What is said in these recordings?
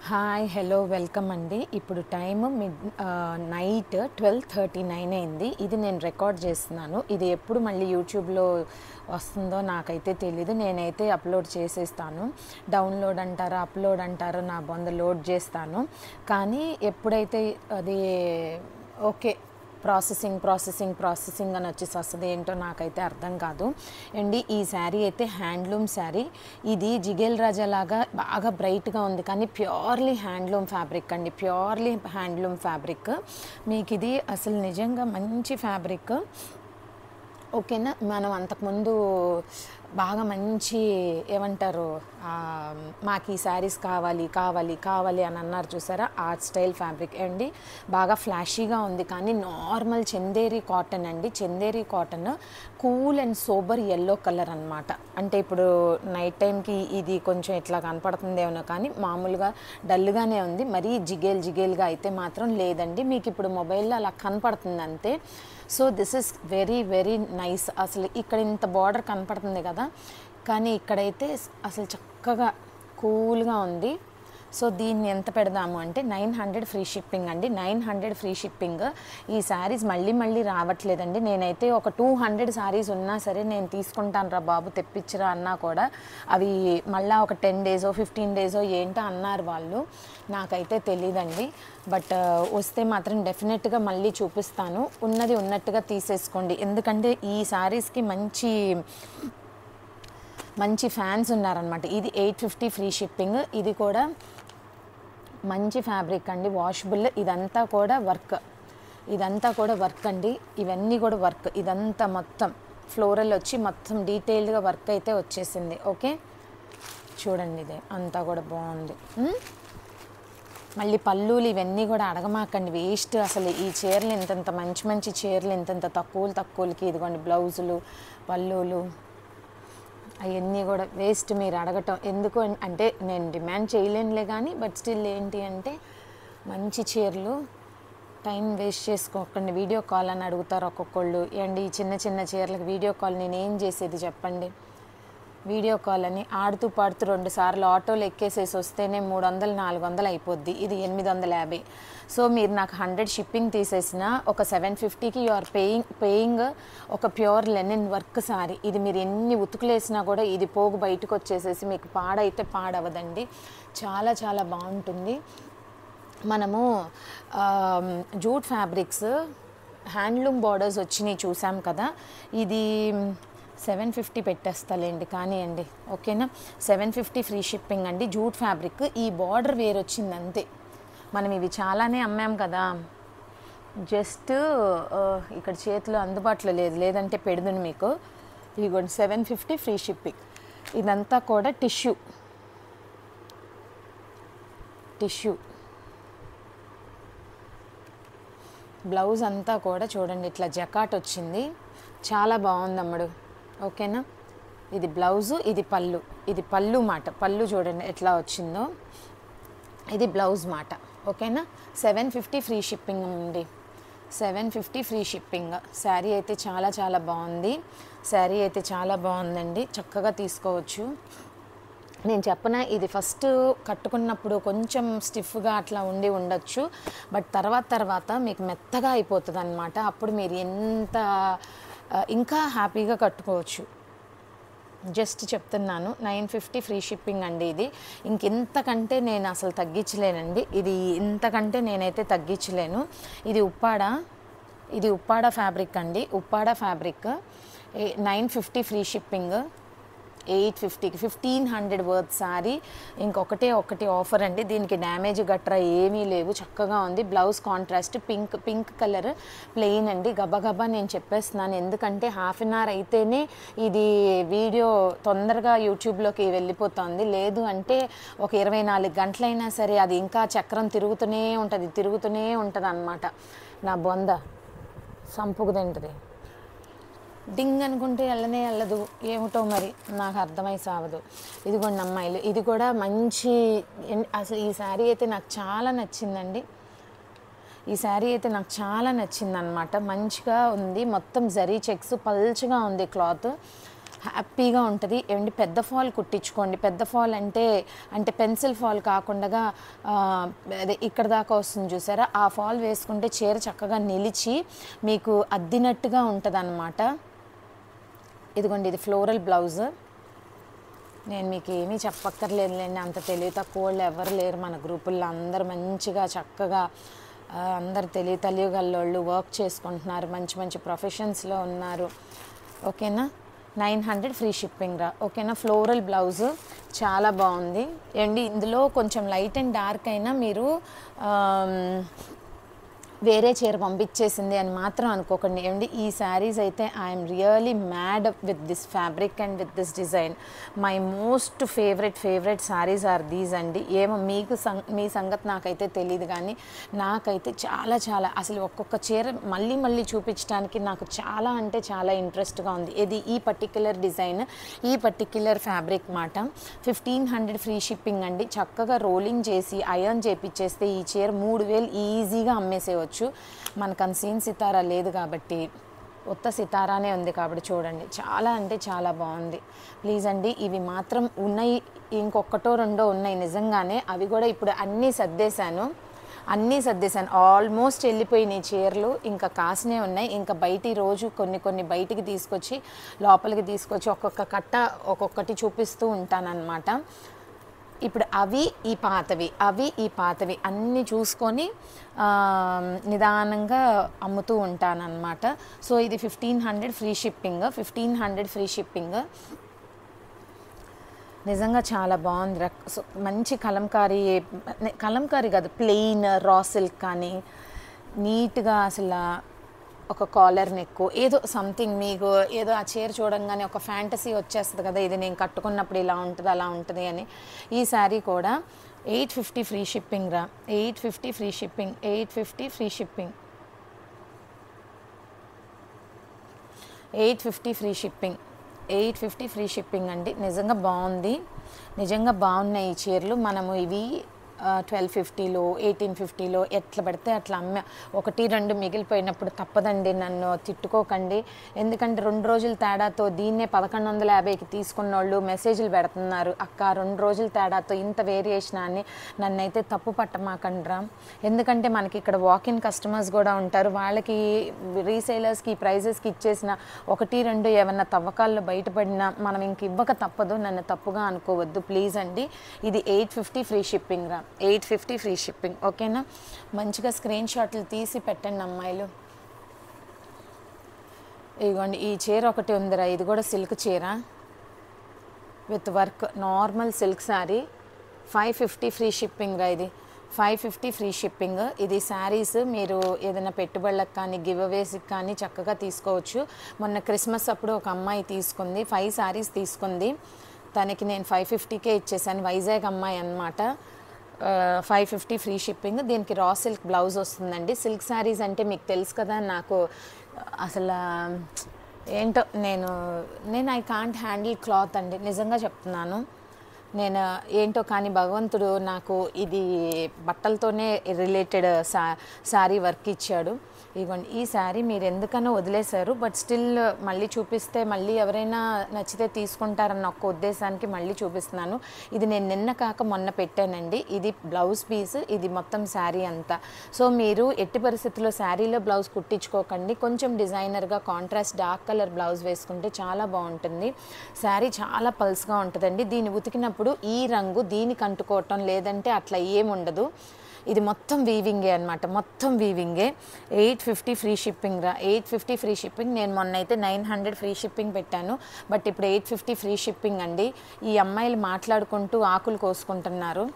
Hi hello welcome అండి. ఇప్పుడు time night 12:39 అయింది. ఇది నేను రికార్డ్ చేస్తున్నాను. ఇది ఎప్పుడు మళ్ళీ యూట్యూబ్లో వస్తుందో నాకైతే తెలీదు. నేనైతే అప్లోడ్ చేసేస్తాను. డౌన్లోడ్ అంటారో అప్లోడ్ అంటారో నా బొంద లోడ్ చేస్తాను. కానీ ఎప్పుడైతే అది ఓకే ప్రాసెసింగ్ అని వచ్చేసి వస్తుంది ఏంటో నాకైతే అర్థం కాదు అండి. ఈ శారీ అయితే హ్యాండ్లూమ్ శారీ. ఇది జిగేల్ రాజా లాగా బాగా బ్రైట్గా ఉంది కానీ ప్యూర్లీ హ్యాండ్లూమ్ ఫ్యాబ్రిక్ అండి. Purely handloom fabric. మీకు ఇది అసలు నిజంగా మంచి ఫ్యాబ్రిక్. ఓకేనా. మనం అంతకుముందు బాగా మంచి ఏమంటారు మాకు ఈ శారీస్ కావాలి అని అన్నారు చూసారా, ఆర్ట్ స్టైల్ ఫ్యాబ్రిక్ అండి. బాగా ఫ్లాషీగా ఉంది కానీ నార్మల్ చందేరి కాటన్ అండి. Chanderi cotton cool and sober yellow colour అనమాట. అంటే ఇప్పుడు నైట్ టైంకి ఇది కొంచెం ఇట్లా కనపడుతుందేమో కానీ మామూలుగా డల్గానే ఉంది. మరీ జిగేల్గా అయితే మాత్రం లేదండి. మీకు ఇప్పుడు మొబైల్లో అలా కనపడుతుంది అంతే. So this is very very nice. అసలు ఇక్కడ ఇంత బార్డర్ కనపడుతుంది కదా, కానీ ఇక్కడైతే అసలు చక్కగా కూల్గా ఉంది. సో దీన్ని ఎంత పెడదాము అంటే 900 ఫ్రీ షిప్పింగ్ అండి. 900 ఫ్రీ షిప్పింగ్. ఈ శారీస్ మళ్ళీ రావట్లేదండి. నేనైతే ఒక 200 శారీస్ ఉన్నా సరే నేను తీసుకుంటాను రా బాబు తెప్పించరా అన్నా కూడా అవి మళ్ళీ ఒక 10 డేసో 15 డేసో ఏంటో అన్నారు వాళ్ళు. నాకైతే తెలీదండి. బట్ వస్తే మాత్రం డెఫినెట్గా మళ్ళీ చూపిస్తాను. ఉన్నది ఉన్నట్టుగా తీసేసుకోండి. ఎందుకంటే ఈ శారీస్కి మంచి ఫ్యాన్స్ ఉన్నారనమాట. ఇది 850 ఫ్రీ షిప్పింగ్. ఇది కూడా మంచి ఫ్యాబ్రిక్ అండి, వాషబుల్. ఇదంతా కూడా వర్క్ అండి. ఇవన్నీ కూడా వర్క్. ఇదంతా మొత్తం ఫ్లోరల్ వచ్చి మొత్తం డీటెయిల్డ్గా వర్క్ అయితే వచ్చేసింది. ఓకే చూడండి, ఇదే అంతా కూడా బాగుంది. మళ్ళీ పళ్ళులు ఇవన్నీ కూడా అడగమాకండి, వేస్ట్. అసలు ఈ చీరలు ఇంతంత మంచి చీరలు ఇంతంత తక్కువలకి ఇదిగోండి బ్లౌజులు పళ్ళులు అవన్నీ కూడా వేస్ట్ మీరు అడగటం. ఎందుకు అంటే నేను డిమాండ్ చేయలేనులే కానీ బట్ స్టిల్ ఏంటి అంటే మంచి చీరలు టైం వేస్ట్ చేసుకోకండి. వీడియో కాల్ అని అడుగుతారు ఒక్కొక్కళ్ళు. అండి ఈ చిన్న చీరలకు వీడియో కాల్ నేనేం చేసేది చెప్పండి. వీడియో కాల్ అని ఆడుతూ పాడుతూ 2 సార్లు ఆటోలు ఎక్కేసేసి వస్తేనే 300-400 అయిపోద్ది. ఇది 850. సో మీరు నాకు 100 షిప్పింగ్ తీసేసిన ఒక 750కి యు ఆర్ పేయింగ్ ఒక ప్యూర్ లెనిన్ వర్క్ శారీ. ఇది మీరు ఎన్ని ఉతుకులేసినా కూడా ఇది పోగు బయటకు వచ్చేసేసి మీకు పాడైతే పాడవదండి. చాలా బాగుంటుంది. మనము జూట్ ఫ్యాబ్రిక్స్ హ్యాండ్లూమ్ బార్డర్స్ వచ్చినాయి చూసాం కదా. ఇది 750 పెట్టేస్తాలేండి కానీ అండి. ఓకేనా. 750 ఫ్రీ షిప్పింగ్ అండి. Jute fabric. ఈ బార్డర్ వేరు వచ్చింది అంతే. మనం ఇవి చాలానే అమ్మాం కదా, జస్ట్ ఇక్కడ చేతిలో అందుబాటులో లేదంటే పెడుదును మీకు. ఇదిగోండి 750 ఫ్రీ షిప్పింగ్. ఇదంతా కూడా టిష్యూ బ్లౌజ్ అంతా కూడా చూడండి ఇట్లా జకాట్ వచ్చింది. చాలా బాగుంది అమ్మడు. ఓకేనా. ఇది బ్లౌజు, ఇది పళ్ళు. ఇది పళ్ళు మాట. పళ్ళు చూడండి ఎట్లా వచ్చిందో. ఇది బ్లౌజ్ మాట. ఓకేనా. 750 ఫ్రీ షిప్పింగ్ అండి. 750 ఫ్రీ షిప్పింగ్. శారీ అయితే చాలా బాగుంది. శారీ అయితే చాలా బాగుందండి. చక్కగా తీసుకోవచ్చు. నేను చెప్పనా, ఇది ఫస్ట్ కట్టుకున్నప్పుడు కొంచెం స్టిఫ్గా అట్లా ఉండొచ్చు. బట్ తర్వాత మీకు మెత్తగా అయిపోతుంది అనమాట. అప్పుడు మీరు ఇంకా హ్యాపీగా కట్టుకోవచ్చు. జస్ట్ చెప్తున్నాను. 950 ఫ్రీ షిప్పింగ్ అండి. ఇది ఇంతకంటే నేను అసలు తగ్గించలేనండి. ఇది ఇంతకంటే నేనైతే తగ్గించలేను. ఇది ఉప్పాడ ఫ్యాబ్రిక్ అండి. Uppada fabric 950 free shipping. 850కి 1500 వర్త్ శారీ. ఇంకొకటి ఆఫర్ అండి. దీనికి డ్యామేజ్ గట్రా ఏమీ లేవు. చక్కగా ఉంది. Blouse contrast pink colour plain అండి. గబగబా నేను చెప్పేస్తున్నాను. ఎందుకంటే హాఫ్ అన్ అవర్ అయితేనే ఇది వీడియో తొందరగా యూట్యూబ్లోకి వెళ్ళిపోతుంది. లేదు అంటే ఒక 24 గంటలైనా సరే అది ఇంకా చక్రం తిరుగుతూనే ఉంటుంది అన్నమాట. నా బొంద సంపుకు తింటుంది. డింగ్ అనుకుంటే వెళ్ళదు ఏమిటో మరి నాకు అర్థమై సావదు. ఇదిగోండి అమ్మాయిలు. ఇది కూడా మంచి. అసలు ఈ శారీ అయితే నాకు చాలా నచ్చిందండి. అనమాట. మంచిగా ఉంది. మొత్తం జరీ చెక్స్ పల్చగా ఉంది క్లాత్. హ్యాపీగా ఉంటుంది. ఏమండి పెద్ద ఫాల్ కుట్టించుకోండి. పెద్ద ఫాల్ అంటే పెన్సిల్ ఫాల్ కాకుండా అదే ఇక్కడ దాకా వస్తుంది చూసారా, ఆ ఫాల్ వేసుకుంటే చీర చక్కగా నిలిచి మీకు అద్దినట్టుగా ఉంటుంది అన్నమాట. ఇదిగోండి ఇది ఫ్లోరల్ బ్లౌజ్. నేను మీకు ఏమీ చెప్పక్కర్లేదులేండి, అంత తెలివి తక్కువ వాళ్ళు ఎవరు లేరు మన గ్రూపుల్లో. అందరూ మంచిగా చక్కగా అందరు తెలియగల్లోళ్ళు వర్క్ చేసుకుంటున్నారు, మంచి మంచి ప్రొఫెషన్స్లో ఉన్నారు. ఓకేనా, 900 ఫ్రీ షిప్పింగ్ రా. ఓకేనా, ఫ్లోరల్ బ్లౌజ్ చాలా బాగుంది అండి. ఇందులో కొంచెం లైట్ అండ్ డార్క్ అయినా మీరు వేరే చీర పంపించేసింది అని మాత్రం అనుకోకండి. ఏమండి ఈ శారీస్ అయితే I'm really mad with this fabric and with this design. My most favourite saris are these అండి. ఏమో మీకు మీ సంగతి నాకైతే తెలియదు, కానీ నాకైతే చాలా అసలు ఒక్కొక్క చీర మళ్ళీ చూపించడానికి నాకు చాలా అంటే చాలా ఇంట్రెస్ట్గా ఉంది. ఇది ఈ పర్టిక్యులర్ డిజైన్, ఈ పర్టిక్యులర్ ఫ్యాబ్రిక్ మాట. 1500 ఫ్రీ షిప్పింగ్ అండి. చక్కగా రోలింగ్ చేసి ఐరన్ చేపిచ్చేస్తే ఈ చీర 3000 ఈజీగా అమ్మేసేవచ్చు. మనకు అన్సీన్ సితారా లేదు కాబట్టి, ఉత్త సితారానే ఉంది కాబట్టి చూడండి, చాలా అంటే చాలా బాగుంది. ప్లీజ్ అండి, ఇవి మాత్రం ఉన్నాయి, ఇంకొకటో రెండో ఉన్నాయి నిజంగానే. అవి కూడా ఇప్పుడు అన్నీ సర్దేశాను. ఆల్మోస్ట్ వెళ్ళిపోయినాయి చీరలు, ఇంకా కాసునే ఉన్నాయి. ఇంకా బయటి రోజు కొన్ని బయటికి తీసుకొచ్చి లోపలికి తీసుకొచ్చి ఒక్కొక్క కట్ట ఒక్కొక్కటి చూపిస్తూ ఉంటానన్నమాట. ఇప్పుడు అవి ఈ పాతవి అన్నీ చూసుకొని నిదానంగా అమ్ముతూ ఉంటానన్నమాట. సో ఇది 1500 ఫ్రీ షిప్పింగ్. నిజంగా చాలా బాగుంది. సో మంచి కలంకారీ కాదు, ప్లెయిన్ రా సిల్క్ కానీ నీట్గా అసలు ఒక కాలర్ నెక్ ఏదో సంథింగ్ మీకు ఏదో ఆ చీర చూడంగానే ఒక ఫ్యాంటసీ వచ్చేస్తుంది కదా, ఇది నేను కట్టుకున్నప్పుడు ఇలా ఉంటుంది అలా ఉంటుంది అని. ఈ శారీ కూడా 850 ఫ్రీ షిప్పింగ్ రా. 850 ఫ్రీ షిప్పింగ్. 850 ఫ్రీ షిప్పింగ్ అండి. నిజంగా బాగున్నాయి ఈ చీరలు. మనము ఇవి 1250లో 1850లో ఎట్లా పడితే అట్లా అమ్మ 1-2 మిగిలిపోయినప్పుడు తప్పదండి, నన్ను తిట్టుకోకండి. ఎందుకంటే 2 రోజుల తేడాతో దీన్నే 1150కి తీసుకున్న వాళ్ళు మెసేజ్లు పెడుతున్నారు, అక్క 2 రోజుల తేడాతో ఇంత వేరియేషన్ అని. నన్నైతే తప్పు పట్టమాకండ్రా, ఎందుకంటే మనకి ఇక్కడ వాకిన్ కస్టమర్స్ కూడా ఉంటారు. వాళ్ళకి రీసేలర్స్కి ఈ ప్రైజెస్కి ఇచ్చేసిన 1-2 ఏమన్నా తవ్వకాల్లో బయటపడినా మనం ఇంక ఇవ్వక తప్పదు, నన్ను తప్పుగా అనుకోవద్దు ప్లీజ్ అండి. ఇది 850 ఫ్రీ షిప్పింగ్ రా. 850 ఫ్రీ షిప్పింగ్. ఓకేనా, మంచిగా స్క్రీన్ షాట్లు తీసి పెట్టండి అమ్మాయిలు. ఇదిగోండి ఈ చీర ఒకటి ఉందిరా, ఇది కూడా సిల్క్ చీర with work, normal silk sari. 550 free shipping రా. ఇది 550 ఫ్రీ షిప్పింగ్. ఇది శారీస్ మీరు ఏదైనా పెట్టుబడులకు కానీ గివ్ అవేస్కి కానీ చక్కగా తీసుకోవచ్చు. మొన్న క్రిస్మస్ అప్పుడు ఒక అమ్మాయి తీసుకుంది, 5 శారీస్ తీసుకుంది. తనకి నేను 550కే ఇచ్చేసాను, వైజాగ్ అమ్మాయి అన్నమాట. 550 ఫ్రీ షిప్పింగ్. దీనికి రా సిల్క్ బ్లౌజ్ వస్తుందండి. సిల్క్ శారీస్ అంటే మీకు తెలుసు కదా, నాకు అసలు ఏంటో నేను ఐ కాంట్ హ్యాండిల్ క్లాత్ అండి, నిజంగా చెప్తున్నాను. నేను ఏంటో కానీ భగవంతుడు నాకు ఇది బట్టలతోనే రిలేటెడ్ శారీ వర్క్ ఇచ్చాడు. ఇదిగోండి ఈ శారీ మీరు ఎందుకనో వదిలేశారు, బట్ స్టిల్ మళ్ళీ చూపిస్తే మళ్ళీ ఎవరైనా నచ్చితే తీసుకుంటారన్న ఒక్క ఉద్దేశానికి మళ్ళీ చూపిస్తున్నాను. ఇది నేను నిన్న కాక మొన్న పెట్టానండి. ఇది బ్లౌజ్ పీస్, ఇది మొత్తం శారీ అంతా. సో మీరు ఎట్టి పరిస్థితుల్లో శారీలో బ్లౌజ్ కుట్టించుకోకండి, కొంచెం డిజైనర్గా కాంట్రాస్ట్ డార్క్ కలర్ బ్లౌజ్ వేసుకుంటే చాలా బాగుంటుంది. శారీ చాలా పల్స్గా ఉంటుందండి. దీన్ని ఉతికినప్పుడు ఈ రంగు దీనికి అంటుకోవటం లేదంటే అట్లా ఏముండదు. ఇది మొత్తం వీవింగే అనమాట, మొత్తం వీవింగే. 850 ఫ్రీ షిప్పింగ్ రా. 850 ఫ్రీ షిప్పింగ్. నేను మొన్న అయితే 900 ఫ్రీ షిప్పింగ్ పెట్టాను, బట్ ఇప్పుడు 850 ఫ్రీ షిప్పింగ్ అండి. ఈ అమ్మాయిలు మాట్లాడుకుంటూ ఆకులు కోసుకుంటున్నారు.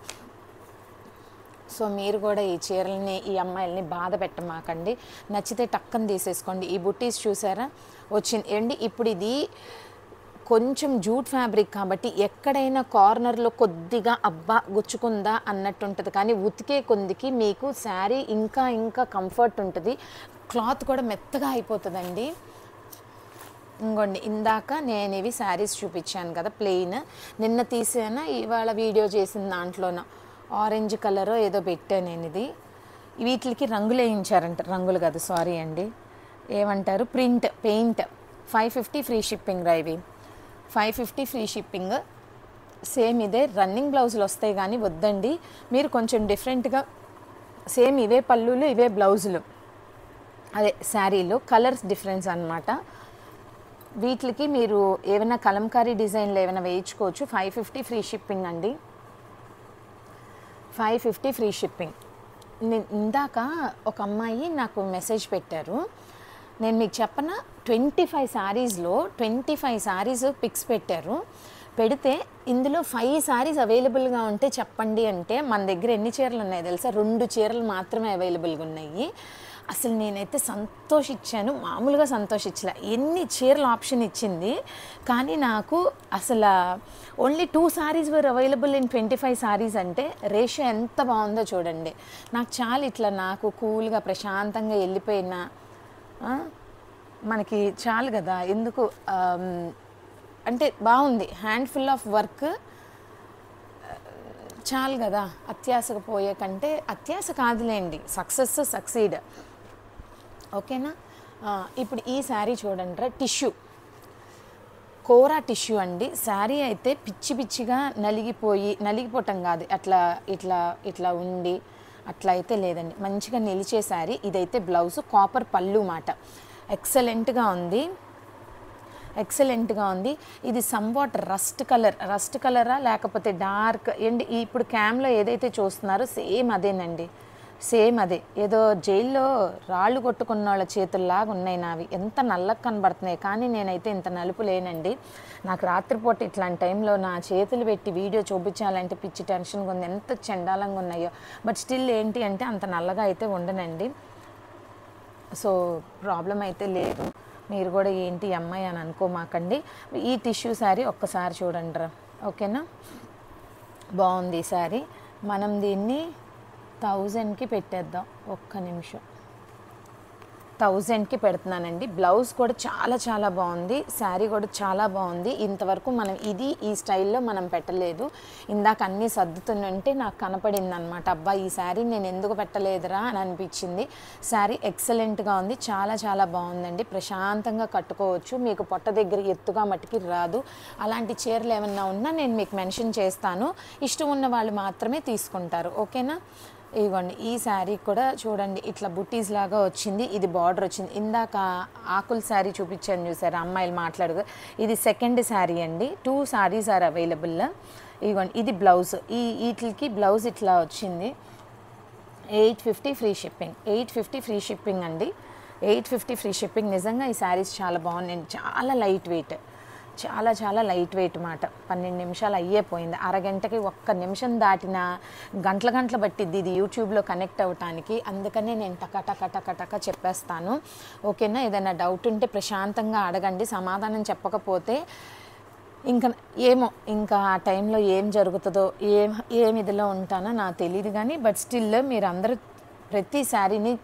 సో మీరు కూడా ఈ చీరల్ని ఈ అమ్మాయిల్ని బాధ పెట్టమాకండి, నచ్చితే టక్కన తీసేసుకోండి. ఈ బుట్టీస్ చూసారా వచ్చింది అండి. ఇప్పుడు ఇది కొంచెం జూట్ ఫ్యాబ్రిక్ కాబట్టి ఎక్కడైనా కార్నర్లో కొద్దిగా అబ్బా గుచ్చుకుందా అన్నట్టు ఉంటుంది, కానీ ఉతికే కొందికి మీకు శారీ ఇంకా కంఫర్ట్ ఉంటుంది, క్లాత్ కూడా మెత్తగా అయిపోతుందండి. ఇంకోండి ఇందాక నేను ఇవి శారీస్ చూపించాను కదా ప్లెయిన్, నిన్న తీసాను ఇవాళ వీడియో చేసిన దాంట్లోనూ ఆరెంజ్ కలర్ ఏదో పెట్టాను నేను. ఇది వీటికి రంగులు వేయించారంట, రంగులు కాదు సారీ అండి, ఏమంటారు పెయింట్. 550 ఫ్రీ షిప్పింగ్ రా. ఇవి 550 ఫ్రీ షిప్పింగ్. సేమ్ ఇదే రన్నింగ్ బ్లౌజులు వస్తాయి కానీ వద్దండి, మీరు కొంచెం డిఫరెంట్గా సేమ్ ఇవే పళ్ళులు ఇవే బ్లౌజులు అదే శారీలో కలర్స్ డిఫరెన్స్ అన్నమాట. వీటికి మీరు ఏమైనా కలంకారీ డిజైన్లు ఏమైనా వేయించుకోవచ్చు. 550 ఫ్రీ షిప్పింగ్ అండి, 550 ఫ్రీ షిప్పింగ్. ఇందాక ఒక అమ్మాయి నాకు మెసేజ్ పెట్టారు, నేను మీకు చెప్పన 25 శారీస్లో 25 శారీస్ పిక్స్ పెట్టారు. పెడితే ఇందులో 5 శారీస్ అవైలబుల్గా ఉంటే చెప్పండి అంటే మన దగ్గర ఎన్ని చీరలు ఉన్నాయి తెలుసా? 2 చీరలు మాత్రమే అవైలబుల్గా ఉన్నాయి. అసలు నేనైతే సంతోషించాను, మామూలుగా సంతోషించలే. ఎన్ని చీరల ఆప్షన్ ఇచ్చింది కానీ నాకు అసలు only 2 saris were available in 25 saris అంటే రేషియో ఎంత బాగుందో చూడండి. నాకు చాలా ఇట్లా నాకు కూల్గా ప్రశాంతంగా వెళ్ళిపోయిన మనకి చాలు కదా, ఎందుకు అంటే బాగుంది. హ్యాండ్ఫుల్ ఆఫ్ వర్క్ చాలు కదా, అత్యాశకు పోయే కంటే అత్యాశ కాదులేండి, సక్సీడ్. ఓకేనా? ఇప్పుడు ఈ శారీ చూడండి, కోరా టిష్యూ అండి. శారీ అయితే పిచ్చి పిచ్చిగా నలిగిపోవటం కాదు, అట్లా ఇట్లా ఇట్లా ఉండి అట్లా అయితే లేదండి, మంచిగా నిలిచే శారీ. ఇదైతే బ్లౌజు కాపర్ పళ్ళు మాట, ఎక్సలెంట్గా ఉంది. ఇది సంవాట్ రస్ట్ కలరా లేకపోతే డార్క్ అండ్ ఇప్పుడు క్యామ్లో ఏదైతే చూస్తున్నారో సేమ్ అదేనండి, సేమ్ అదే. ఏదో జైల్లో రాళ్ళు కొట్టుకున్న వాళ్ళ చేతుల్లాగా ఉన్నాయి నావి, ఎంత నల్లగా కనబడుతున్నాయి. కానీ నేనైతే ఇంత నలుపు లేనండి. నాకు రాత్రిపూట ఇట్లాంటి టైంలో నా చేతులు పెట్టి వీడియో చూపించాలంటే పిచ్చి టెన్షన్గా ఉంది, ఎంత చండాలంగా ఉన్నాయో. బట్ స్టిల్ ఏంటి అంటే అంత నల్లగా అయితే ఉండనండి, సో ప్రాబ్లం అయితే లేదు. మీరు కూడా ఏంటి అమ్మాయి అని అనుకోమాకండి. ఈ టిష్యూ శారీ ఒక్కసారి చూడండి రా, ఓకేనా? బాగుంది ఈ శారీ. మనం దీన్ని 1000కి పెట్టేద్దాం, ఒక్క నిమిషం. 1000కి పెడుతున్నానండి. బ్లౌజ్ కూడా చాలా బాగుంది, శారీ కూడా చాలా బాగుంది. ఇంతవరకు మనం ఈ స్టైల్లో మనం పెట్టలేదు. ఇందాక అన్నీ సర్దుతుంటే నాకు కనపడింది అనమాట, అబ్బా ఈ శారీ నేను ఎందుకు పెట్టలేదురా అని అనిపించింది. శారీ ఎక్సలెంట్గా ఉంది, చాలా బాగుందండి. ప్రశాంతంగా కట్టుకోవచ్చు, మీకు పొట్ట దగ్గర ఎత్తుగా మట్టుకి రాదు. అలాంటి చీరలు ఏమన్నా ఉన్నా నేను మీకు మెన్షన్ చేస్తాను, ఇష్టం ఉన్న వాళ్ళు మాత్రమే తీసుకుంటారు, ఓకేనా? ఇవ్వండి, ఈ శారీ కూడా చూడండి, ఇట్లా బుట్టీస్ లాగా వచ్చింది. ఇది బార్డర్ వచ్చింది. ఇందాక ఆకుల శారీ చూపించాను చూసారు, అమ్మాయిలు మాట్లాడుగా, ఇది సెకండ్ శారీ అండి. 2 శారీస్ ఆర్ అవైలబుల్. ఇవ్వండి, ఇది బ్లౌజ్. వీటికి బ్లౌజ్ ఇట్లా వచ్చింది. 850 ఫ్రీ షిప్పింగ్, 850 ఫ్రీ షిప్పింగ్ అండి, 850 ఫ్రీ షిప్పింగ్. నిజంగా ఈ శారీస్ చాలా బాగున్నాయి, చాలా లైట్ వెయిట్, చాలా లైట్ వెయిట్ మాట. 12 నిమిషాలు అయ్యేపోయింది, అరగంటకి 1 నిమిషం దాటిన గంటల పట్టిద్ది ఇది యూట్యూబ్లో కనెక్ట్ అవ్వటానికి. అందుకనే నేను టక చెప్పేస్తాను, ఓకేనా? ఏదైనా డౌట్ ఉంటే ప్రశాంతంగా అడగండి, సమాధానం చెప్పకపోతే ఇంకా ఆ టైంలో ఏం జరుగుతుందో ఏం ఇదిలో ఉంటానో నాకు తెలియదు. కానీ బట్ స్టిల్ మీరు అందరూ ప్రతి శారీని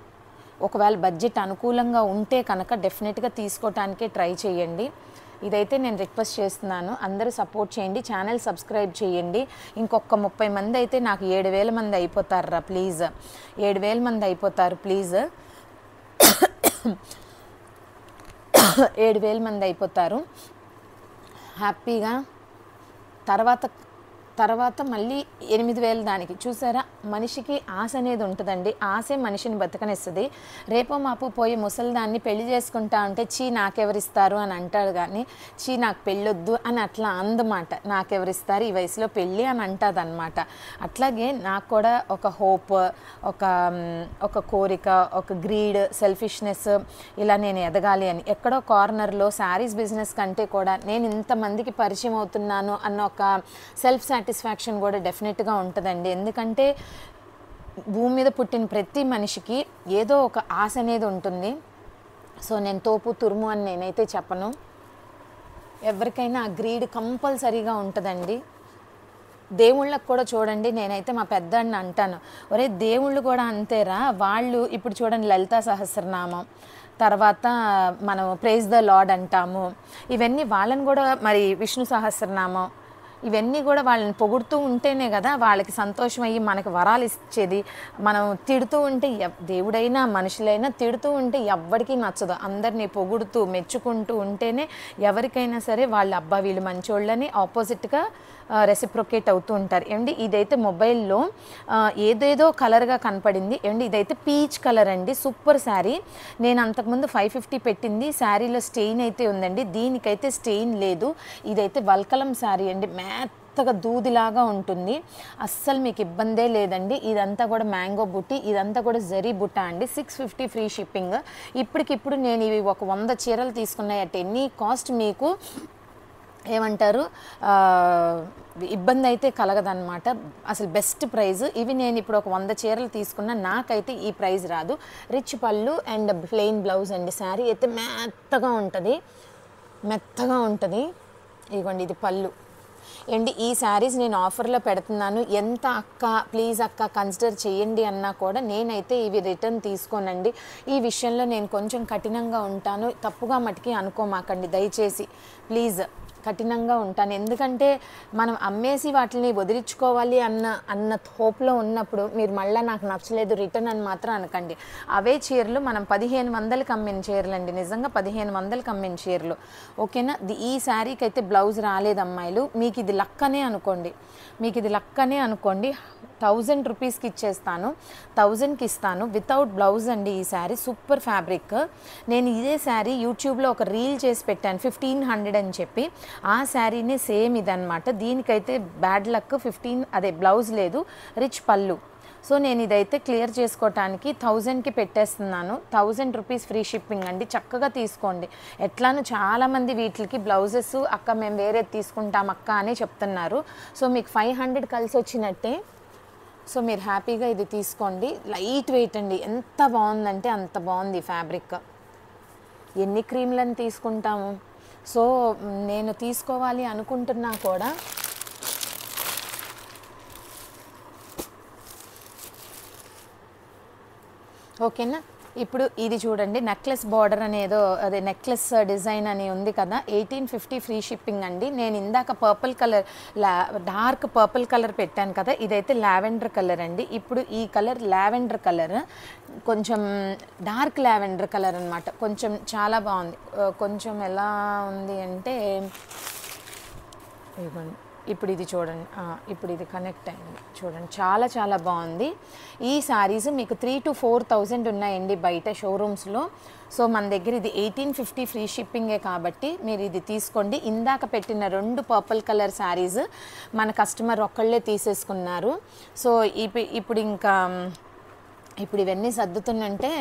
ఒకవేళ బడ్జెట్ అనుకూలంగా ఉంటే కనుక డెఫినెట్గా తీసుకోవటానికే ట్రై చేయండి. ఇదైతే నేను రిక్వెస్ట్ చేస్తున్నాను, అందరూ సపోర్ట్ చేయండి, ఛానల్ సబ్స్క్రైబ్ చేయండి. ఇంకొక 30 మంది అయితే నాకు 7000 మంది అయిపోతారు ప్లీజ్, 7000 మంది అయిపోతారు ప్లీజ్, 7000 మంది అయిపోతారు హ్యాపీగా. తర్వాత మళ్ళీ 8000 దానికి. చూసారా, మనిషికి ఆశ అనేది ఉంటుందండి, ఆశే మనిషిని బతకనిస్తుంది. రేపో మాపు పోయి ముసలిదాన్ని పెళ్లి చేసుకుంటా ఉంటే నాకెవరిస్తారు అని అంటాడు, కానీ నాకు పెళ్ళొద్దు అని అట్లా అందమాట, నాకెవరిస్తారు ఈ వయసులో పెళ్ళి అని అంటుంది అనమాట. అట్లాగే నాకు కూడా ఒక హోప్, ఒక కోరిక, ఒక గ్రీడ్, సెల్ఫిష్నెస్, ఇలా నేను ఎదగాలి అని. ఎక్కడో కార్నర్లో శారీస్ బిజినెస్ కంటే కూడా నేను ఇంతమందికి పరిచయం అవుతున్నాను అన్న ఒక సెల్ఫ్ సాటిస్ఫాక్షన్ కూడా డెఫినెట్గా ఉంటుందండి. ఎందుకంటే భూమి మీద పుట్టిన ప్రతి మనిషికి ఏదో ఒక ఆశ అనేది ఉంటుంది. సో నేను తోపు తురుము అని నేనైతే చెప్పను, ఎవరికైనా ఆ గ్రీడ్ కంపల్సరీగా ఉంటుందండి. దేవుళ్ళకు కూడా చూడండి, నేనైతే మా పెద్దాన్ని అంటాను, ఒరే దేవుళ్ళు కూడా అంతేరా, వాళ్ళు ఇప్పుడు చూడండి లలితా సహస్రనామం, తర్వాత మనం ప్రైజ్ ద లార్డ్ అంటాము, ఇవన్నీ వాళ్ళని కూడా మరి విష్ణు సహస్రనామం ఇవన్నీ కూడా వాళ్ళని పొగుడుతూ ఉంటేనే కదా వాళ్ళకి సంతోషం అయ్యి మనకి వరాలు ఇచ్చేది. మనం తిడుతూ ఉంటే దేవుడైనా మనుషులైనా తిడుతూ ఉంటే ఎవ్వడికి నచ్చదు. అందరినీ పొగుడుతూ మెచ్చుకుంటూ ఉంటేనే ఎవరికైనా సరే వాళ్ళు అబ్బా వీళ్ళు మంచోళ్ళని ఆపోజిట్గా రెసిప్రొకేట్ అవుతూ ఉంటారు. ఏమండి ఇదైతే మొబైల్లో ఏదేదో కలర్గా కనపడింది. ఏమండి ఇదైతే పీచ్ కలర్ అండి, సూపర్ శారీ. నేను అంతకుముందు 550 పెట్టింది, శారీలో స్టెయిన్ అయితే ఉందండి, దీనికైతే స్టెయిన్ లేదు. ఇదైతే వల్కలం శారీ అండి, మెత్తగా దూదిలాగా ఉంటుంది, అస్సలు మీకు ఇబ్బందే లేదండి. ఇదంతా కూడా మ్యాంగో బుట్టి, ఇదంతా కూడా జరీ బుట్ట అండి. 650 ఫ్రీ షిప్పింగ్. ఇప్పటికిప్పుడు నేను ఇవి ఒక 100 చీరలు తీసుకున్నాయి అట్ ఎనీ కాస్ట్ మీకు ఏమంటారు ఇబ్బంది అయితే కలగదన్నమాట. అసలు బెస్ట్ ప్రైజ్ ఇవి. నేను ఇప్పుడు ఒక 100 చీరలు తీసుకున్నా, నాకైతే ఈ ప్రైజ్ రాదు. రిచ్ పళ్ళు అండ్ ప్లెయిన్ బ్లౌజ్ అండి. శారీ అయితే మెత్తగా ఉంటుంది, మెత్తగా ఉంటుంది. ఇదిగోండి ఇది పళ్ళు అండి. ఈ శారీస్ నేను ఆఫర్లో పెడుతున్నాను. ఎంత అక్క ప్లీజ్ అక్క కన్సిడర్ చేయండి అన్నా కూడా నేనైతే ఇవి రిటర్న్ తీసుకోనండి. ఈ విషయంలో నేను కొంచెం కఠినంగా ఉంటాను, తప్పుగా మటుకి అనుకోమాకండి దయచేసి ప్లీజ్. కఠినంగా ఉంటాను, ఎందుకంటే మనం అమ్మేసి వాటిని వదిలించుకోవాలి అన్న హోప్లో ఉన్నప్పుడు మీరు మళ్ళీ నాకు నచ్చలేదు రిటర్న్ అని మాత్రం అనకండి. అవే చీరలు మనం 1500కి అమ్మిన చీరలు అండి, నిజంగా 1500కి అమ్మిన చీరలు. ఓకేనా. ఈ శారీకి అయితే బ్లౌజ్ రాలేదు అమ్మాయిలు, మీకు ఇది లక్ అనే అనుకోండి, మీకు ఇది లక్ అనే అనుకోండి. 1000 రూపీస్కి ఇచ్చేస్తాను, 1000కి ఇస్తాను వితౌట్ బ్లౌజ్ అండి. ఈ శారీ సూపర్ ఫ్యాబ్రిక్. నేను ఇదే శారీ యూట్యూబ్లో ఒక రీల్ చేసి పెట్టాను 1500 అని చెప్పి. ఆ శారీనే సేమ్ ఇదనమాట. దీనికైతే బ్యాడ్ లక్ 15 అదే బ్లౌజ్ లేదు, రిచ్ పళ్ళు. సో నేను ఇదైతే క్లియర్ చేసుకోవటానికి 1000కి పెట్టేస్తున్నాను. 1000 రూపీస్ ఫ్రీ షిప్పింగ్ అండి, చక్కగా తీసుకోండి. ఎట్లానూ చాలామంది వీటికి బ్లౌజెస్ అక్క మేము వేరే తీసుకుంటాం అక్క అని చెప్తున్నారు. సో మీకు 500 కలిసి వచ్చినట్టే. సో మీరు హ్యాపీగా ఇది తీసుకోండి. లైట్ వెయిట్ అండి, ఎంత బాగుందంటే అంత బాగుంది ఫ్యాబ్రిక్. ఎన్ని క్రీమ్లను తీసుకుంటాము. సో నేను తీసుకోవాలి అనుకుంటున్నా కూడా ఓకేనా. ఇప్పుడు ఇది చూడండి, నెక్లెస్ బార్డర్ అనేదో అదే నెక్లెస్ డిజైన్ అని ఉంది కదా, 1850 ఫ్రీ షిప్పింగ్ అండి. నేను ఇందాక purple colour dark purple colour పెట్టాను కదా, ఇదైతే లావెండర్ కలర్ అండి. ఇప్పుడు ఈ కలర్ లావెండర్ కలర్, కొంచెం డార్క్ లావెండర్ కలర్ అనమాట. కొంచెం చాలా బాగుంది. కొంచెం ఎలా ఉంది అంటే ఇవ్వండి, ఇప్పుడు ఇది చూడండి, ఇప్పుడు ఇది కనెక్ట్ అయింది చూడండి, చాలా చాలా బాగుంది. ఈ శారీస్ మీకు 3,000 to 4,000 ఉన్నాయండి బయట షోరూమ్స్లో. సో మన దగ్గర ఇది 1850 ఫ్రీ షిప్పింగే కాబట్టి మీరు ఇది తీసుకోండి. ఇందాక పెట్టిన 2 పర్పుల్ కలర్ శారీస్ మన కస్టమర్ ఒక్కళ్ళే తీసేసుకున్నారు. సో ఇప్పుడు ఇంకా ఇప్పుడు ఇవన్నీ సర్దుతున్నంటే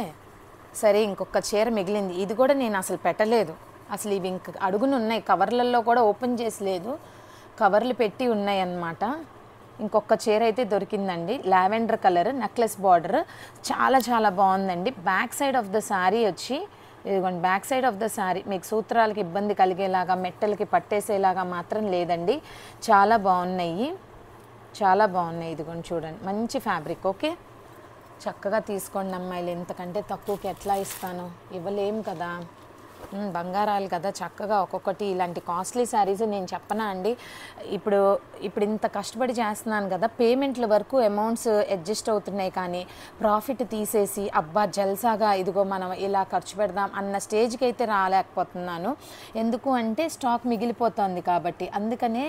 సరే ఇంకొక చీర మిగిలింది, ఇది కూడా నేను అసలు పెట్టలేదు. అసలు ఇవి ఇంక అడుగునున్నాయి, కవర్లలో కూడా ఓపెన్ చేసి లేదు, కవర్లు పెట్టి ఉన్నాయి అన్నమాట. ఇంకొక చీర అయితే దొరికిందండి, లావెండర్ కలర్ నెక్లెస్ బార్డర్, చాలా చాలా బాగుందండి. Back side of the sari వచ్చి ఇదిగోండి, back side of the sari మీకు సూత్రాలకి ఇబ్బంది కలిగేలాగా మెట్టలకి పట్టేసేలాగా మాత్రం లేదండి, చాలా బాగున్నాయి, చాలా బాగున్నాయి. ఇదిగోండి చూడండి, మంచి ఫ్యాబ్రిక్. ఓకే, చక్కగా తీసుకోండి అమ్మాయిలు. ఇంతకంటే తక్కువకి ఎట్లా ఇస్తాను, ఇవ్వలేం కదా, బంగారాలు కదా. చక్కగా ఒక్కొక్కటి ఇలాంటి కాస్ట్లీ శారీస్ నేను చెప్పనా అండి. ఇప్పుడు ఇంత కష్టపడి చేస్తున్నాను కదా, పేమెంట్ల వరకు అమౌంట్స్ అడ్జస్ట్ అవుతున్నాయి, కానీ ప్రాఫిట్ తీసేసి అబ్బా జల్సాగా ఇదిగో మనం ఇలా ఖర్చు పెడదాం అన్న స్టేజ్కి అయితే రాలేకపోతున్నాను. ఎందుకు అంటే స్టాక్ మిగిలిపోతుంది కాబట్టి. అందుకనే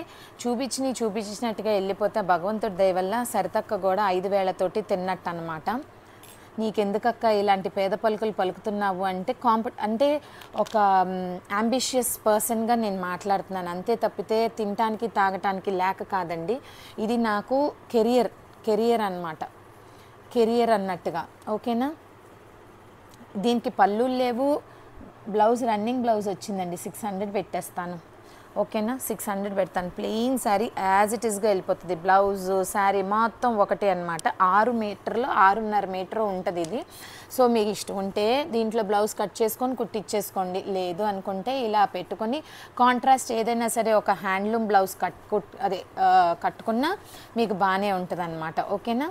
చూపించినట్టుగా వెళ్ళిపోతే భగవంతుడి దయ వల్ల సరితక్క కూడా 5,000తోటి తిన్నట్టు అనమాట. నీకెందుకక్క ఇలాంటి పేద పలుకులు పలుకుతున్నావు అంటే అంటే ఒక అంబిషియస్ పర్సన్గా నేను మాట్లాడుతున్నాను అంతే తప్పితే తినటానికి తాగటానికి లేక కాదండి. ఇది నాకు కెరియర్ అన్నమాట, కెరియర్ అన్నట్టుగా. ఓకేనా. దీనికి పళ్ళులు లేవు, బ్లౌజ్ రన్నింగ్ బ్లౌజ్ వచ్చిందండి, 600 పెట్టేస్తాను. ఓకేనా, 600 పెడతాను. ప్లెయిన్ శారీ యాజ్ ఇట్ ఈస్గా వెళ్ళిపోతుంది. బ్లౌజ్ శారీ మొత్తం ఒకటే అనమాట. 6 మీటర్లు 6.5 మీటర్ ఉంటుంది ఇది. సో మీకు ఇష్టం ఉంటే దీంట్లో బ్లౌజ్ కట్ చేసుకొని కుట్టించేసుకోండి, లేదు అనుకుంటే ఇలా పెట్టుకొని కాంట్రాస్ట్ ఏదైనా సరే ఒక హ్యాండ్లూమ్ బ్లౌజ్ కట్టుకున్నా మీకు బాగానే ఉంటుంది అనమాట. ఓకేనా.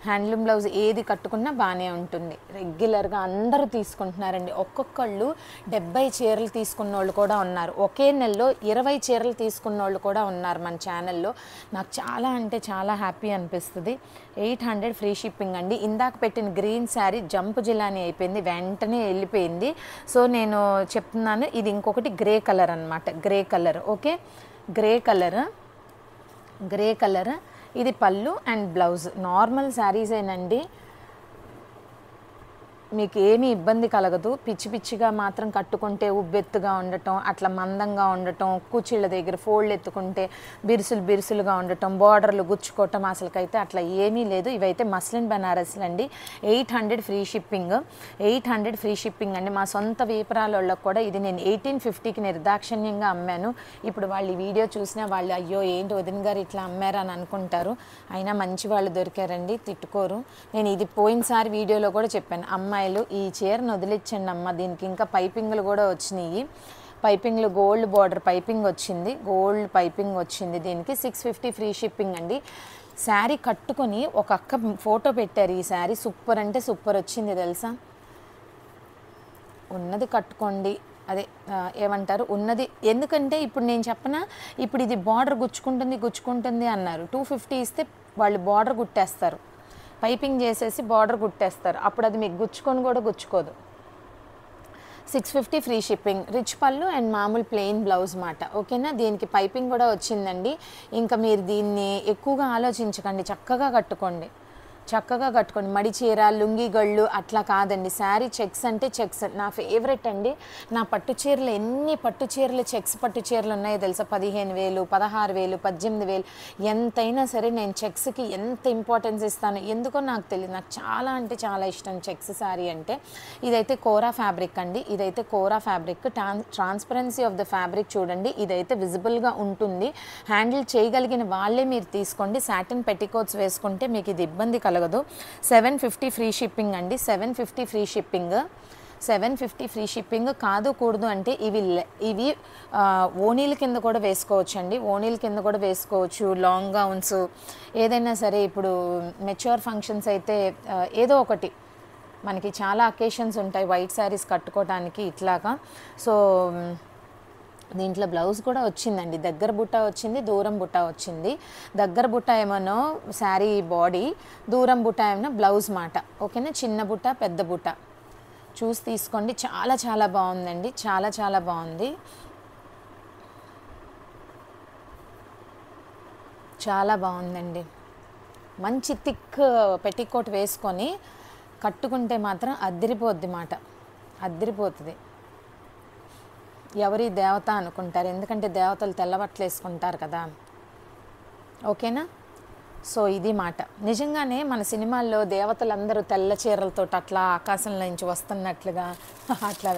హ్యాండ్లూమ్ బ్లౌజ్ ఏది కట్టుకున్నా బాగానే ఉంటుంది. రెగ్యులర్గా అందరూ తీసుకుంటున్నారండి. ఒక్కొక్కళ్ళు 70 చీరలు తీసుకున్న వాళ్ళు కూడా ఉన్నారు. ఒకే నెలలో 20 చీరలు తీసుకున్న వాళ్ళు కూడా ఉన్నారు మన ఛానల్లో. నాకు చాలా అంటే చాలా హ్యాపీ అనిపిస్తుంది. 800 ఫ్రీ షిప్పింగ్ అండి. ఇందాక పెట్టిన గ్రీన్ శారీ జంప్ జిలానీ అయిపోయింది, వెంటనే వెళ్ళిపోయింది. సో నేను చెప్తున్నాను, ఇది ఇంకొకటి గ్రే కలర్ అనమాట. Grey colour, okay, grey colour. ఇది పళ్ళు అండ్ బ్లౌజ్. నార్మల్ శారీసేనండి, మీకు ఏమీ ఇబ్బంది కలగదు. పిచ్చి పిచ్చిగా మాత్రం కట్టుకుంటే ఉబ్బెత్తుగా ఉండటం, అట్లా మందంగా ఉండటం, కూచిళ్ళ దగ్గర ఫోల్డ్ ఎత్తుకుంటే బిరుసులుగా ఉండటం, బార్డర్లు గుచ్చుకోవటం, అసలుకైతే అట్లా ఏమీ లేదు. ఇవైతే మస్లిన్ బనారస్లు అండి. 800 ఫ్రీ షిప్పింగ్. 800 ఫ్రీ షిప్పింగ్ అండి. మా సొంత వీపరాల వాళ్ళకి కూడా ఇది నేను 1850కి నిర్దాక్షిణ్యంగా అమ్మాను. ఇప్పుడు వాళ్ళు ఈ వీడియో చూసినా వాళ్ళు అయ్యో ఏంటి వదిన గారు ఇట్లా అమ్మారని అనుకుంటారు. అయినా మంచి వాళ్ళు దొరికారండి, తిట్టుకోరు. నేను ఇది పోయినసారి వీడియోలో కూడా చెప్పాను, అమ్మాయిలు ఈ చీరను వదిలించండి అమ్మ, దీనికి ఇంకా పైపింగ్లు కూడా వచ్చినాయి. పైపింగ్లు గోల్డ్ బార్డర్ పైపింగ్ వచ్చింది, గోల్డ్ పైపింగ్ వచ్చింది. దీనికి 650 ఫ్రీ షిప్పింగ్ అండి. శారీ కట్టుకొని ఒక అక్క ఫోటో పెట్టారు. ఈ శారీ సూపర్ అంటే సూపర్ వచ్చింది తెలుసా. ఉన్నది కట్టుకోండి, అదే ఏమంటారు ఉన్నది. ఎందుకంటే ఇప్పుడు నేను చెప్పనా, ఇప్పుడు ఇది బార్డర్ గుచ్చుకుంటుంది అన్నారు. 250 ఇస్తే వాళ్ళు బార్డర్ గుట్టేస్తారు, పైపింగ్ చేసేసి బార్డర్ గుట్టేస్తారు. అప్పుడు అది మీకు గుచ్చుకోదు. 650 ఫ్రీ షిప్పింగ్. రిచ్ పళ్ళు అండ్ మామూలు ప్లెయిన్ బ్లౌజ్ మాట, ఓకేనా. దీనికి పైపింగ్ కూడా వచ్చిందండి. ఇంకా మీరు దీన్ని ఎక్కువగా ఆలోచించకండి, చక్కగా కట్టుకోండి. మడి చీర, లుంగి గళ్ళు అట్లా కాదండి. శారీ చెక్స్ అంటే చెక్స్ నా ఫేవరెట్ అండి. నా పట్టు చీరలు ఎన్ని పట్టు చీరలు చెక్స్ పట్టు చీరలు ఉన్నాయో తెలుసా. 15,000, 16,000, 18,000 ఎంతైనా సరే నేను చెక్స్కి ఎంత ఇంపార్టెన్స్ ఇస్తాను. ఎందుకో నాకు తెలియదు, నాకు చాలా అంటే చాలా ఇష్టం చెక్స్ శారీ అంటే. ఇదైతే కోరా ఫ్యాబ్రిక్ అండి. ఇదైతే Kora fabric. Transparency of the fabric చూడండి. ఇదైతే విజిబుల్గా ఉంటుంది. హ్యాండిల్ చేయగలిగిన వాళ్ళే మీరు తీసుకోండి. సాటిన్ పెట్టికోట్స్ వేసుకుంటే మీకు ఇది ఇబ్బంది కలగదు. 750 ఫ్రీ షిప్పింగ్ అండి. 750 ఫ్రీ షిప్పింగ్. 750 free shipping. కూడదు అంటే ఇవి ఓనీల కింద కూడా వేసుకోవచ్చు అండి. ఓనీల కింద కూడా వేసుకోవచ్చు. లాంగ్ గౌన్స్ ఏదైనా సరే, ఇప్పుడు మెచ్యూర్ ఫంక్షన్స్ అయితే ఏదో ఒకటి మనకి చాలా అకేషన్స్ ఉంటాయి వైట్ శారీస్ కట్టుకోవడానికి ఇట్లాగా. సో దీంట్లో బ్లౌజ్ కూడా వచ్చిందండి. దగ్గర బుట్ట వచ్చింది, దూరం బుట్ట వచ్చింది. దగ్గర బుట్ట ఏమోనో శారీ బాడీ, దూరం బుట్ట ఏమో బ్లౌజ్ మాట, ఓకేనా. చిన్న బుట్ట పెద్ద బుట్ట చూసి తీసుకోండి. చాలా చాలా బాగుందండి, చాలా చాలా బాగుంది, చాలా బాగుందండి. మంచి థిక్ పెట్టికోట్ వేసుకొని కట్టుకుంటే మాత్రం అద్దరిపోద్ది మాట, అద్దరిపోతుంది. ఎవరి దేవత అనుకుంటారు, ఎందుకంటే దేవతలు తెల్లబట్టలు వేసుకుంటారు కదా, ఓకేనా. సో ఇది మాట. నిజంగానే మన సినిమాల్లో దేవతలందరూ తెల్ల చీరలతో అట్లా ఆకాశంలో నుంచి వస్తున్నట్లుగా అట్లా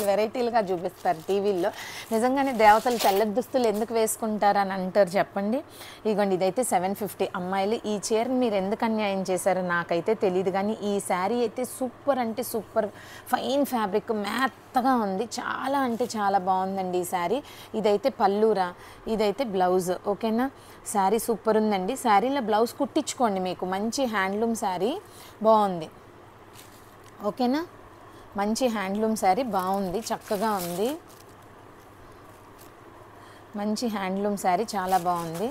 వెరైటీలుగా చూపిస్తారు టీవీల్లో. నిజంగానే దేవతలు తెల్ల దుస్తులు ఎందుకు వేసుకుంటారని అంటారు చెప్పండి. ఇదిగోండి, ఇదైతే 750. అమ్మాయిలు ఈ చీరని మీరు ఎందుకు అన్యాయం చేశారో నాకైతే తెలియదు, కానీ ఈ శారీ అయితే సూపర్ అంటే సూపర్ ఫైన్ ఫ్యాబ్రిక్, మెత్తగా ఉంది, చాలా అంటే చాలా బాగుందండి ఈ శారీ. ఇదైతే పల్లూరా, ఇదైతే బ్లౌజ్, ఓకేనా. శారీ సూపర్ ఉందండి. శారీలో బ్లౌజ్ కుట్టించుకోండి, మీకు మంచి హ్యాండ్లూమ్ శారీ బాగుంది, ఓకేనా. మంచి హ్యాండ్లూమ్ శారీ బాగుంది, చక్కగా ఉంది. మంచి హ్యాండ్లూమ్ శారీ చాలా బాగుంది.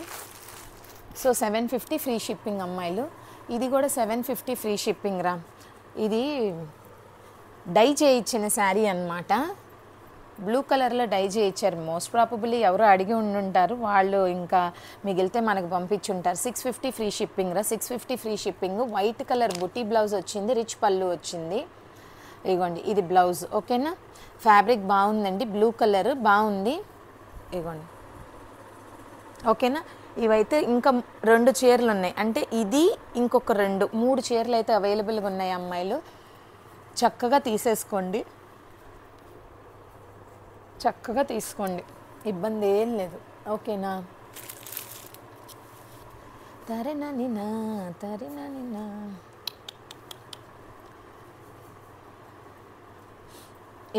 సో 750 ఫ్రీ షిప్పింగ్ అమ్మాయిలు. ఇది కూడా 750 ఫ్రీ షిప్పింగ్ రా. ఇది డై చేయించిన శారీ అన్నమాట. బ్లూ కలర్లో డై చేయించారు. మోస్ట్ ప్రాబబుల్లీ ఎవరో అడిగి ఉండుంటారు, వాళ్ళు ఇంకా మిగిలితే మనకు పంపించుంటారు. 650 ఫ్రీ షిప్పింగ్ రా. 650 ఫ్రీ షిప్పింగ్. వైట్ కలర్ బుటీ బ్లౌజ్ వచ్చింది, రిచ్ పళ్ళు వచ్చింది. ఇగోండి ఇది బ్లౌజ్, ఓకేనా. ఫ్యాబ్రిక్ బాగుందండి, బ్లూ కలర్ బాగుంది, ఇగోండి, ఓకేనా. ఇవైతే ఇంకా 2 చీరలు ఉన్నాయి, అంటే ఇది ఇంకొక 3 చీరలు అయితే అవైలబుల్గా ఉన్నాయి అమ్మాయిలు. చక్కగా తీసేసుకోండి, చక్కగా తీసుకోండి, ఇబ్బంది ఏం లేదు, ఓకేనా. తరిననినా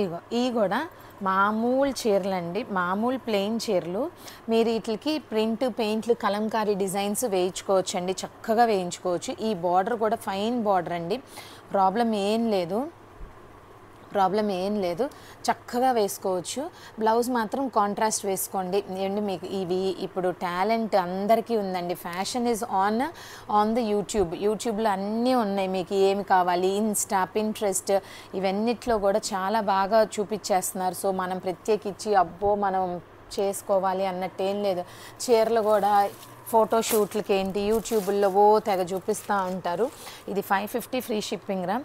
ఇగో ఇవి కూడా మామూలు చీరలు అండి, మామూలు ప్లెయిన్ చీరలు. మీరు వీటికి ప్రింట్ పెయింట్లు కలంకారీ డిజైన్స్ వేయించుకోవచ్చు అండి, చక్కగా వేయించుకోవచ్చు. ఈ బార్డర్ కూడా ఫైన్ బార్డర్ అండి, ప్రాబ్లం ఏం లేదు, చక్కగా వేసుకోవచ్చు. బ్లౌజ్ మాత్రం కాంట్రాస్ట్ వేసుకోండి. ఏంటి మీకు ఇవి ఇప్పుడు టాలెంట్ అందరికీ ఉందండి. ఫ్యాషన్ ఈజ్ ఆన్ ద యూట్యూబ్లో అన్నీ ఉన్నాయి. మీకు ఏమి కావాలి, ఇన్స్టా, పింట్రెస్ట్, ఇవన్నిట్లో కూడా చాలా బాగా చూపించేస్తున్నారు. సో మనం ప్రత్యేకించి అబ్బో మనం చేసుకోవాలి అన్నట్టు ఏం లేదు. చీరలు కూడా ఫోటోషూట్లకి ఏంటి యూట్యూబ్లో తెగ చూపిస్తూ ఉంటారు. ఇది 550 ఫ్రీ షిప్పింగ్ రా,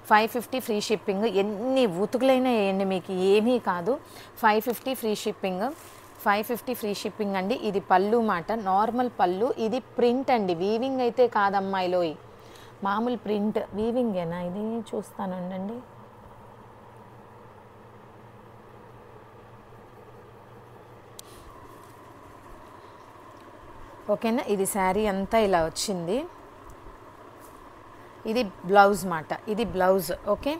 550 ఫ్రీ షిప్పింగ్. ఎన్ని ఉతుకులైనా వేయండి, మీకు ఏమీ కాదు. 550 ఫ్రీ షిప్పింగ్, 550 ఫ్రీ షిప్పింగ్ అండి. ఇది పళ్ళు మాట, నార్మల్ పళ్ళు. ఇది ప్రింట్ అండి, వీవింగ్ అయితే కాదమ్మాయిలో, మామూలు ప్రింట్. వీవింగేనా ఇది? చూస్తానండి. ఓకేనా, ఇది శారీ అంతా ఇలా వచ్చింది. ఇది బ్లౌజ్ మాట, ఇది బ్లౌజ్. ఓకే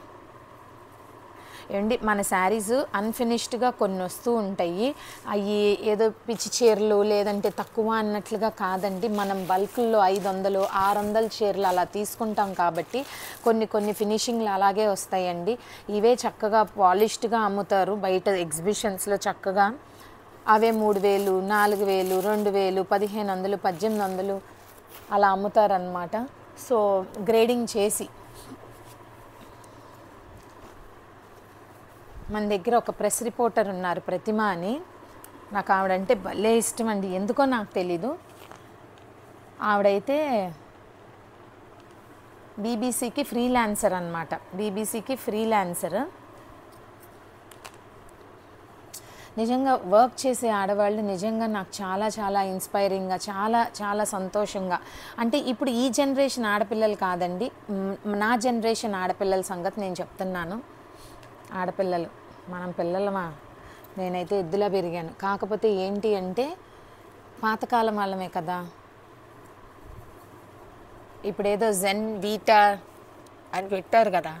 ఏమండి, మన శారీస్ అన్ఫినిష్డ్గా కొన్ని వస్తూ ఉంటాయి. అవి ఏదో పిచ్చి చీరలు లేదంటే తక్కువ అన్నట్లుగా కాదండి. మనం బల్క్లో 500 600 చీరలు అలా తీసుకుంటాం కాబట్టి కొన్ని ఫినిషింగ్లు అలాగే వస్తాయండి. ఇవే చక్కగా పాలిష్డ్గా అమ్ముతారు బయట ఎగ్జిబిషన్స్లో చక్కగా. అవే 3000 4000 2000 1500 1800 అలా అమ్ముతారనమాట. సో గ్రేడింగ్ చేసి మన దగ్గర ఒక ప్రెస్ రిపోర్టర్ ఉన్నారు, ప్రతిమ అని. నాకు ఆవిడంటే భలే ఇష్టం అండి, ఎందుకో నాకు తెలీదు. ఆవిడైతే బీబీసీకి ఫ్రీలాన్సర్ అనమాట, బీబీసీకి ఫ్రీలాన్సర్. నిజంగా వర్క్ చేసే ఆడవాళ్ళు నిజంగా నాకు చాలా చాలా ఇన్స్పైరింగ్గా, చాలా చాలా సంతోషంగా. అంటే ఇప్పుడు ఈ జనరేషన్ ఆడపిల్లలు కాదండి, నా జనరేషన్ ఆడపిల్లల సంగతి నేను చెప్తున్నాను. ఆడపిల్లలు మనం పిల్లలమా, నేనైతే ఎద్దులా పెరిగాను. కాకపోతే ఏంటి అంటే పాతకాలం వాళ్ళమే కదా. ఇప్పుడేదో జెన్ వీటా అని పెట్టారు కదా.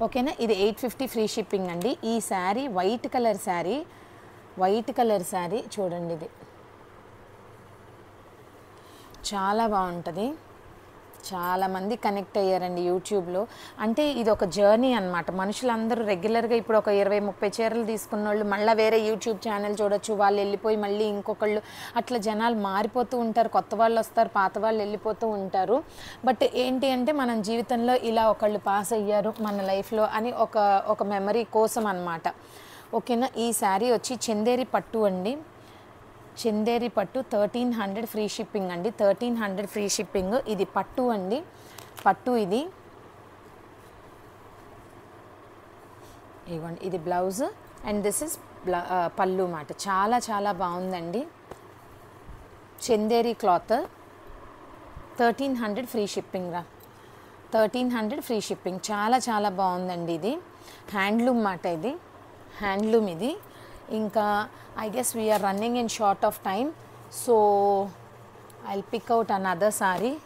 ఓకేనా, ఇది 850 ఫ్రీ షిప్పింగ్ అండి. ఈ శారీ వైట్ కలర్ శారీ చూడండి, ఇది చాలా బాగుంటుంది. చాలామంది కనెక్ట్ అయ్యారండి యూట్యూబ్లో. అంటే ఇది ఒక జర్నీ అనమాట. మనుషులందరూ రెగ్యులర్గా ఇప్పుడు ఒక 20-30 చీరలు తీసుకున్న వాళ్ళు మళ్ళీ వేరే యూట్యూబ్ ఛానల్ చూడొచ్చు. వాళ్ళు వెళ్ళిపోయి మళ్ళీ ఇంకొకళ్ళు, అట్లా జనాలు మారిపోతూ ఉంటారు. కొత్త వాళ్ళు వస్తారు, పాత వాళ్ళు వెళ్ళిపోతూ ఉంటారు. బట్ ఏంటి అంటే మనం జీవితంలో ఇలా ఒకళ్ళు పాస్ అయ్యారు మన లైఫ్లో అని ఒక మెమరీ కోసం అనమాట. ఓకేనా, ఈ శారీ వచ్చి చందేరి పట్టు అండి, చందేరి పట్టు 1300 ఫ్రీ షిప్పింగ్ అండి, 1300 ఫ్రీ షిప్పింగ్. ఇది పట్టు అండి, పట్టు. ఇది ఇవ్వండి, ఇది బ్లౌజ్ అండ్ దిస్ ఇస్ పళ్ళు మాట. చాలా చాలా బాగుందండి. చందేరి క్లాత్ 1300 ఫ్రీ షిప్పింగ్ రా, 1300 ఫ్రీ షిప్పింగ్. చాలా చాలా బాగుందండి. ఇది హ్యాండ్లూమ్ మాట, ఇది హ్యాండ్లూమ్. ఇది ఇంకా I guess we are running in short of time, so I'll pick out another saree.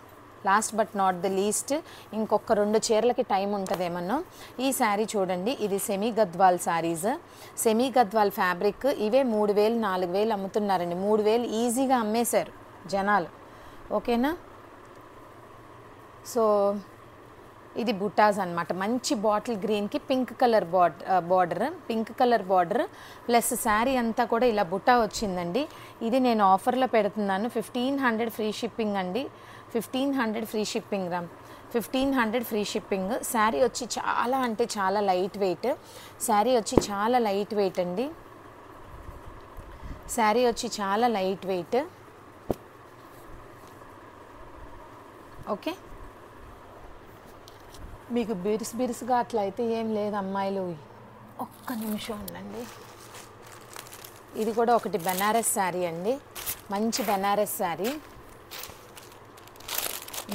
Last but not the least, ఇంకొక 2 చీరలకి టైం ఉంటుందేమన్నా. ఈ శారీ చూడండి, ఇది semi Gadwal saris, semi Gadwal fabric. ఇవే 3000 4000 అమ్ముతున్నారండి. 3000 ఈజీగా అమ్మేశారు జనాలు. ఓకేనా, సో ఇది బుటాస్ అనమాట. మంచి బాటిల్ గ్రీన్కి pink colour border, pink colour border plus sari అంతా కూడా ఇలా బుటా వచ్చిందండి. ఇది నేను ఆఫర్లో పెడుతున్నాను, 1500 ఫ్రీ షిప్పింగ్ అండి, 1500 ఫ్రీ షిప్పింగ్ రా, 1500 ఫ్రీ షిప్పింగ్. శారీ వచ్చి చాలా అంటే చాలా లైట్ వెయిట్, శారీ వచ్చి చాలా లైట్ వెయిట్ అండి, శారీ వచ్చి చాలా లైట్ వెయిట్. ఓకే, మీకు బిరుసుగా అట్లా అయితే ఏం లేదు అమ్మాయిలు. ఒక్క నిమిషం ఉండండి. ఇది కూడా ఒకటి బెనారస్ శారీ అండి, మంచి బెనారస్ శారీ.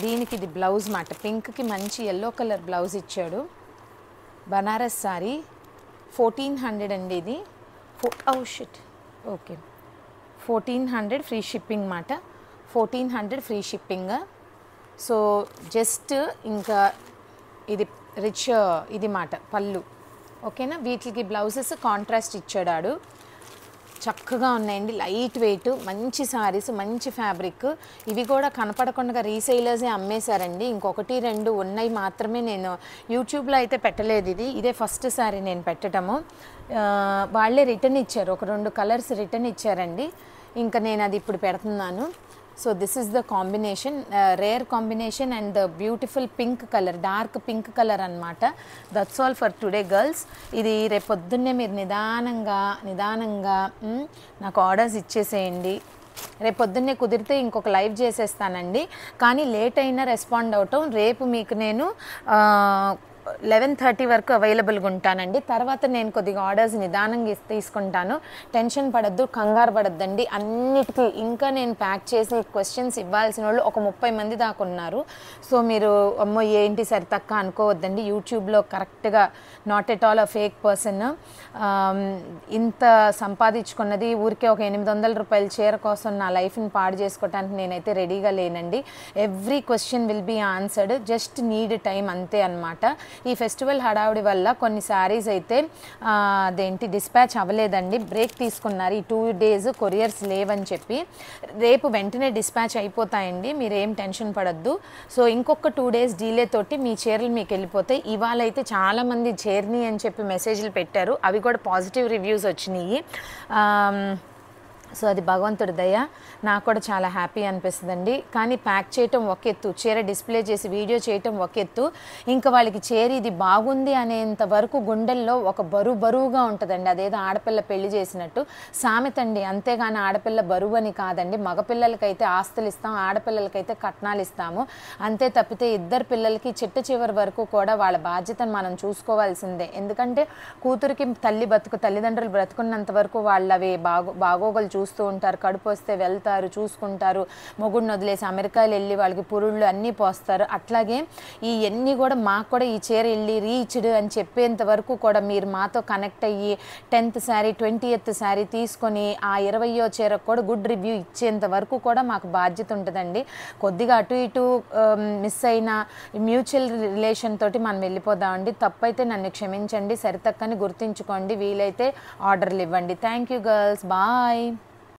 దీనికి ఇది బ్లౌజ్ మాట, పింక్కి మంచి ఎల్లో కలర్ బ్లౌజ్ ఇచ్చాడు. బనారస్ శారీ 1400 అండి. ఇది షిట్ ఓకే, 1400 ఫ్రీ షిప్పింగ్ మాట, 1400 ఫ్రీ షిప్పింగ్. సో జస్ట్ ఇంకా ఇది రిచ్ ఇది మాట పళ్ళు. ఓకేనా. వీటికి బ్లౌజెస్ కాంట్రాస్ట్ ఇచ్చాడు. చక్కగా ఉన్నాయండి, లైట్ వెయిట్, మంచి సారీస్, మంచి ఫ్యాబ్రిక్. ఇవి కూడా కనపడకుండా రీసేలర్సే అమ్మేశారండి. ఇంకొకటి రెండు ఉన్నాయి మాత్రమే, నేను యూట్యూబ్లో అయితే పెట్టలేదు. ఇదే ఫస్ట్ సారీ నేను పెట్టడము. వాళ్ళే రిటర్న్ ఇచ్చారు, ఒక 2 కలర్స్ రిటర్న్ ఇచ్చారండి. ఇంకా నేను అది ఇప్పుడు పెడుతున్నాను. So this is the combination, rare combination and the beautiful pink colour, dark pink colour అనమాట. That's all for today girls. ఇది రేపు పొద్దున్నే మీరు నిదానంగా నాకు ఆర్డర్స్ ఇచ్చేసేయండి. రేపు పొద్దున్నే కుదిరితే ఇంకొక లైవ్ చేసేస్తానండి, కానీ లేట్ అయినా రెస్పాండ్ అవటం. రేపు మీకు నేను 11:30 వరకు అవైలబుల్గా ఉంటానండి. తర్వాత నేను కొద్దిగా ఆర్డర్స్ నిదానంగా తీసుకుంటాను. టెన్షన్ పడద్దు, కంగారు పడద్దండి. అన్నిటికీ ఇంకా నేను ప్యాక్ చేసి క్వశ్చన్స్ ఇవ్వాల్సిన వాళ్ళు ఒక 30 మంది దాకా ఉన్నారు. సో మీరు అమ్మో ఏంటి సరితక్క అనుకోవద్దండి. యూట్యూబ్లో కరెక్ట్గా not at all a fake person. ఇంత సంపాదించుకున్నది ఊరికే ఒక 800 రూపాయల చీర కోసం నా లైఫ్ని పాడు చేసుకోవడానికి నేనైతే రెడీగా లేనండి. Every question will be answered, just need time అంతే అనమాట. ఈ ఫెస్టివల్ హడావుడి వల్ల కొన్ని శారీస్ అయితే అదేంటి డిస్పాచ్ అవ్వలేదండి, బ్రేక్ తీసుకున్నారు. ఈ 2 days కొరియర్స్ లేవని చెప్పి. రేపు వెంటనే డిస్పాచ్ అయిపోతాయండి, మీరేం టెన్షన్ పడద్దు. సో ఇంకొక 2 days డిలే తోటి మీ చీరలు మీకు వెళ్ళిపోతాయి. ఇవాళ అయితే చాలామంది చేర్ని అని చెప్పి మెసేజ్లు పెట్టారు, అవి కూడా పాజిటివ్ రివ్యూస్ వచ్చినాయి. సో అది భగవంతుడి దయ. నాకు కూడా చాలా హ్యాపీ అనిపిస్తుందండి. కానీ ప్యాక్ చేయటం ఒక ఎత్తు, చీర డిస్ప్లే చేసి వీడియో చేయటం ఒక ఎత్తు, ఇంకా వాళ్ళకి చీర ఇది బాగుంది అనేంత వరకు గుండెల్లో ఒక బరువుగా ఉంటుందండి. అదేదో ఆడపిల్ల పెళ్లి చేసినట్టు సామెత అండి, అంతేగాని ఆడపిల్ల బరువు అని కాదండి. మగపిల్లలకైతే ఆస్తులు ఇస్తాం, ఆడపిల్లలకైతే కట్నాలు ఇస్తాము, అంతే తప్పితే ఇద్దరు పిల్లలకి చిట్ట చివరి వరకు కూడా వాళ్ళ బాధ్యతను మనం చూసుకోవాల్సిందే. ఎందుకంటే కూతురికి తల్లిదండ్రులు బ్రతుకున్నంత వరకు వాళ్ళవి బాగోగులు చూస్తూ ఉంటారు. కడుపు వస్తే వెళ్తారు, చూసుకుంటారు. మొగుడిని వదిలేసి అమెరికాలో వెళ్ళి వాళ్ళకి పురుళ్ళు అన్నీ పోస్తారు. అట్లాగే ఇవన్నీ కూడా మాకు కూడా ఈ చీర వెళ్ళి రీచ్డ్ అని చెప్పేంత వరకు కూడా మీరు మాతో కనెక్ట్ అయ్యి 10th శారీ 20th శారీ తీసుకొని ఆ 20వ చీరకు కూడా గుడ్ రివ్యూ ఇచ్చేంత వరకు కూడా మాకు బాధ్యత ఉంటుందండి. కొద్దిగా అటు ఇటు మిస్ అయిన మ్యూచువల్ రిలేషన్ తోటి మనం వెళ్ళిపోదామండి. తప్పైతే నన్ను క్షమించండి, సరితక్కని గుర్తించుకోండి, వీలైతే ఆర్డర్లు ఇవ్వండి. Thank you girls, bye.